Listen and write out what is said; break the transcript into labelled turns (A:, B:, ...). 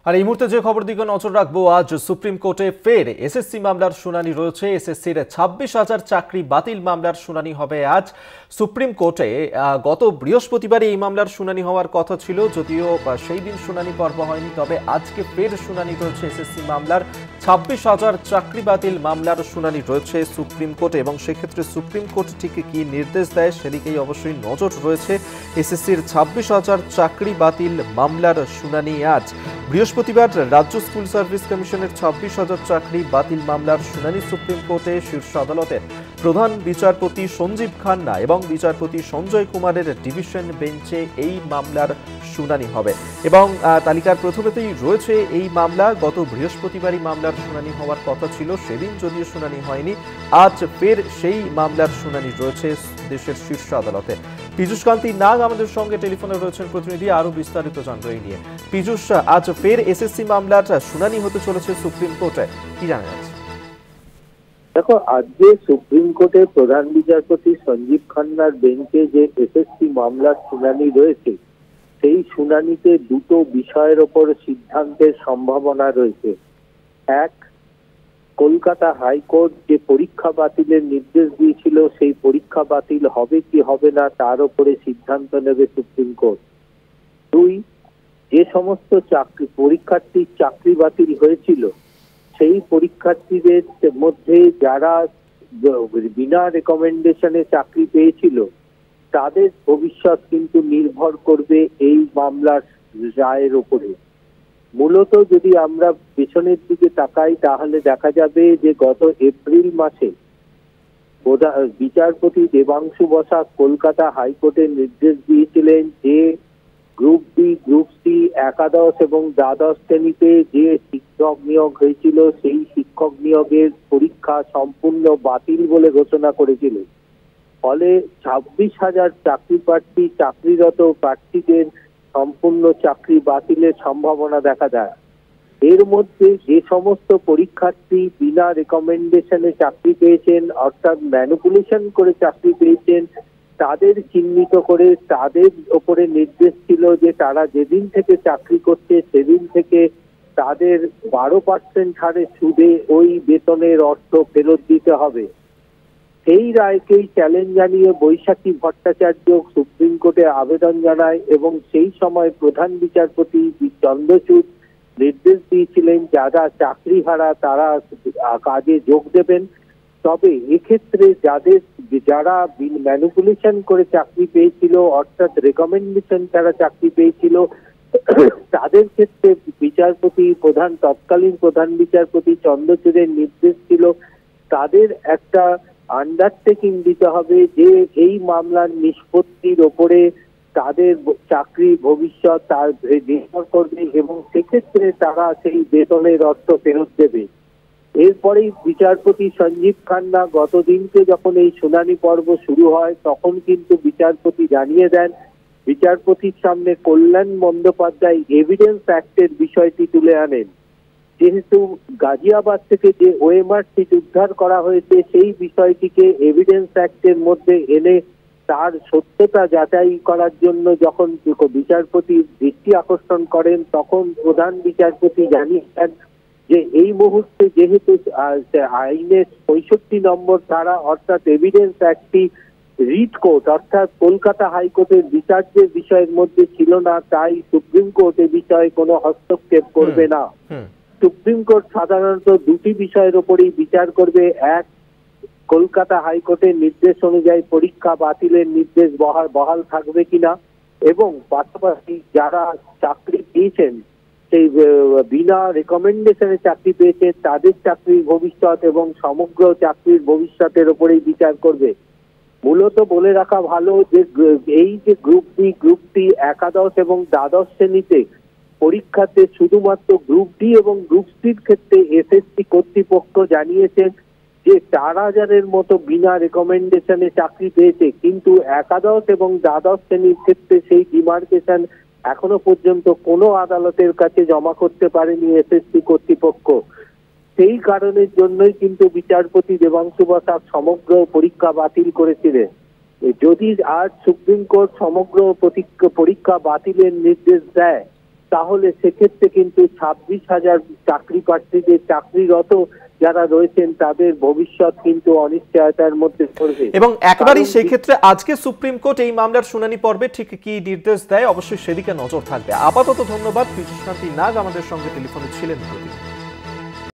A: আর এই মুহূর্তে যে খবর দিকে নজর রাখবো, আজ সুপ্রিম কোর্টে ফের এসএসসি মামলার শুনানি রয়েছে। এসএসসির 26,000 চাকরি বাতিল মামলার শুনানি হবে আজ সুপ্রিম কোর্টে। গত বৃহস্পতিবার এই মামলার শুনানি হওয়ার কথা ছিল, যদিও সেই দিন শুনানি পর্ব হয়নি। তবে আজকে ফের শুনানি রয়েছে এসএসসি মামলার 26,000 চাকরি বাতিল মামলার শুনানি রয়েছে সুপ্রিম কোর্টে, এবং সেক্ষেত্রে সুপ্রিম কোর্ট ঠিক কি নির্দেশ দেয় সেদিকেই অবশ্যই নজর রয়েছে। এসএসসির 26,000 চাকরি বাতিল মামলার শুনানি আজ বৃহস্পতিবার। রাজ্য স্কুল সার্ভিস কমিশনের 26,000 চাকরি বাতিল মামলার শুনানি সুপ্রিম কোর্টে শীর্ষ আদালতের প্রধান বিচারপতি সঞ্জীব খান্না এবং বিচারপতি সঞ্জয় কুমারের ডিভিশন বেঞ্চে এই মামলার শুনানি হবে। এবং তালিকার প্রথমেতেই রয়েছে এই মামলা। গত বৃহস্পতিবারই মামলার শুনানি হওয়ার কথা ছিল, সেদিন যদিও শুনানি হয়নি। আজ ফের সেই মামলার শুনানি রয়েছে দেশের শীর্ষ আদালতে। পীযূষ কান্তি নাগ আমাদের সঙ্গে টেলিফোনে রয়েছেন প্রতিনিধি, আরো বিস্তারিত জানবো এই নিয়ে। পীযূষ, আজ ফের এসএসসি মামলার শুনানি হতে চলেছে সুপ্রিম কোর্টে, কি জানা যাচ্ছে?
B: দেখো, আজকে সুপ্রিম কোর্টে প্রধান বিচারপতি সঞ্জীব খান্নার বেঞ্চে যে এসএসসি মামলার শুনানি রয়েছে, সেই শুনানিতে দুটো বিষয়ের ওপর সিদ্ধান্তের সম্ভাবনা রয়েছে। এক, কলকাতা হাইকোর্ট যে পরীক্ষা বাতিলের নির্দেশ দিয়েছিল, সেই পরীক্ষা বাতিল হবে কি হবে না তার উপরে সিদ্ধান্ত নেবে সুপ্রিম কোর্ট। দুই, যে সমস্ত পরীক্ষার্থীর চাকরি বাতিল হয়েছিল, সেই পরীক্ষার্থীদের মধ্যে যারা বিনা রেকমেন্ডেশনে চাকরি পেয়েছিল, তাদের ভবিষ্যৎ কিন্তু নির্ভর করবে এই মামলার রায়ের উপরে। মূলত যদি আমরা পেছনের দিকে তাকাই, তাহলে দেখা যাবে যে গত এপ্রিল মাসে বিচারপতি দেবাংশু বসাক কলকাতা হাইকোর্টে নির্দেশ দিয়েছিলেন যে গ্রুপ বি, গ্রুপ সি, একাদশ এবং দ্বাদশ শ্রেণীতে যে শিক্ষক নিয়োগ হয়েছিল, সেই শিক্ষক নিয়োগের পরীক্ষা সম্পূর্ণ বাতিল বলে ঘোষণা করেছিলেন। ফলে 26,000 চাকরিরত প্রার্থীদের সম্পূর্ণ চাকরি বাতিলের সম্ভাবনা দেখা দেয়। এর মধ্যে যে সমস্ত পরীক্ষার্থী বিনা রেকমেন্ডেশনে চাকরি পেয়েছেন, অর্থাৎ ম্যানিপুলেশন করে চাকরি পেয়েছেন, তাদের চিহ্নিত করে তাদের ওপরে নির্দেশ ছিল যে তারা যেদিন থেকে চাকরি করছে সেদিন থেকে তাদের 12% হারে সুদে ওই বেতনের অর্থ ফেরত দিতে হবে। সেই রায়কেই চ্যালেঞ্জ জানিয়ে বৈশাখী ভট্টাচার্য সুপ্রিম কোর্টে আবেদন জানায়, এবং সেই সময় প্রধান বিচারপতি চন্দ্রচূড় নির্দেশ দিয়েছিলেন যারা চাকরিহারা তারা কাজে যোগ দেবেন। তবে এক্ষেত্রে যারা ম্যানিপুলেশন করে চাকরি পেয়েছিল, অর্থাৎ রেকমেন্ডেশন যারা চাকরি পেয়েছিল, তাদের ক্ষেত্রে তৎকালীন প্রধান বিচারপতি চন্দ্রচূড়ের নির্দেশ ছিল তাদের একটা আন্ডারটেকিং দিতে হবে যে এই মামলার নিষ্পত্তির ওপরে তাদের চাকরি ভবিষ্যৎ তার নির্ভর করবে, এবং সেক্ষেত্রে তারা সেই বেতনের অর্থ ফেরত দেবে। এরপরেই বিচারপতি সঞ্জীব খান্না গতদিনকে যখন এই শুনানি পর্ব শুরু হয়, তখন কিন্তু বিচারপতি জানিয়ে দেন, বিচারপতির সামনে কল্যাণ বন্দ্যোপাধ্যায় এভিডেন্স অ্যাক্টের বিষয়টি তুলে আনেন। যেহেতু গাজিয়াবাদ থেকে যে ওএমআর সিট উদ্ধার করা হয়েছে, সেই বিষয়টিকে এভিডেন্স অ্যাক্টের মধ্যে এনে তার সত্যতা যাচাই করার জন্য যখন বিচারপতি দৃষ্টি আকর্ষণ করেন, তখন প্রধান বিচারপতি জানিয়েছেন যে এই মুহূর্তে যেহেতু আইনের 65 নম্বর ধারা অর্থাৎ এভিডেন্স অ্যাক্টটি রিট কোর্ট অর্থাৎ কলকাতা হাইকোর্টের বিচার্যের বিষয়ের মধ্যে ছিল না, তাই সুপ্রিম কোর্ট এ বিষয়ে কোনো হস্তক্ষেপ করবে না। সুপ্রিম কোর্ট সাধারণত দুটি বিষয়ের উপরেই বিচার করবে। এক, কলকাতা হাইকোর্টের নির্দেশ অনুযায়ী পরীক্ষা বাতিলের নির্দেশ বহাল থাকবে কিনা, এবং পাশাপাশি যারা চাকরি পেয়েছেন, সেই বিনা রেকমেন্ডেশনে চাকরি পেয়েছেন, তাদের চাকরির ভবিষ্যৎ এবং সমগ্র চাকরির ভবিষ্যতের উপরেই বিচার করবে। মূলত বলে রাখা ভালো যে এই যে গ্রুপ বি, গ্রুপ সি, একাদশ এবং দ্বাদশ শ্রেণীতে পরীক্ষাতে শুধুমাত্র গ্রুপ ডি এবং গ্রুপ সির ক্ষেত্রে এসএসসি কর্তৃপক্ষ জানিয়েছেন যে 4,000-এর মতো বিনা রেকমেন্ডেশনে চাকরি পেয়েছে, কিন্তু একাদশ এবং দ্বাদশ শ্রেণীর ক্ষেত্রে সেই ডিমার্কেশন এখনো পর্যন্ত কোনো আদালতের কাছে জমা করতে পারেনি এসএসসি কর্তৃপক্ষ। সেই কারণের জন্যই কিন্তু বিচারপতি দেবাংশু বসাক সমগ্র পরীক্ষা বাতিল করেছিলেন। যদি আজ সুপ্রিম কোর্ট সমগ্র পরীক্ষা বাতিলের নির্দেশ দেয়, তাহলে সেক্ষেত্রে কিন্তু 26,000 চাকরি প্রার্থীদের, চাকরিরত যারা রয়েছেন তাদের ভবিষ্যৎ কিন্তু অনিশ্চয়তার মধ্যে পড়বে।
A: এবং একেবারেই সেই ক্ষেত্রে আজকে সুপ্রিম কোর্ট এই মামলার শুনানি পর্বে ঠিক কি নির্দেশ দেয় অবশ্যই সেদিকে নজর থাকবে। আপাতত ধন্যবাদ। বিশ্বশান্তি নাগ আমাদের সঙ্গে টেলিফোনে ছিলেন।